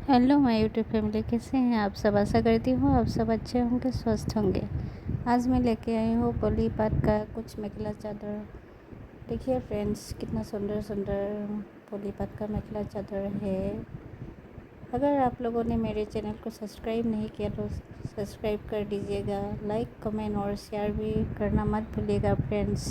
Hello my YouTube family, कैसे हैं आप सब। आशा करती हूँ आप सब अच्छे होंगे, स्वस्थ होंगे। आज मैं लेके आई हूँ पोलीपाट का कुछ मेखला चादर। देखिए फ्रेंड्स, कितना सुंदर सुंदर पोलीपाट का मेखला चादर है। अगर आप लोगों ने मेरे चैनल को सब्सक्राइब नहीं किया तो सब्सक्राइब कर दीजिएगा। लाइक कमेंट और शेयर भी करना मत भूलिएगा फ्रेंड्स।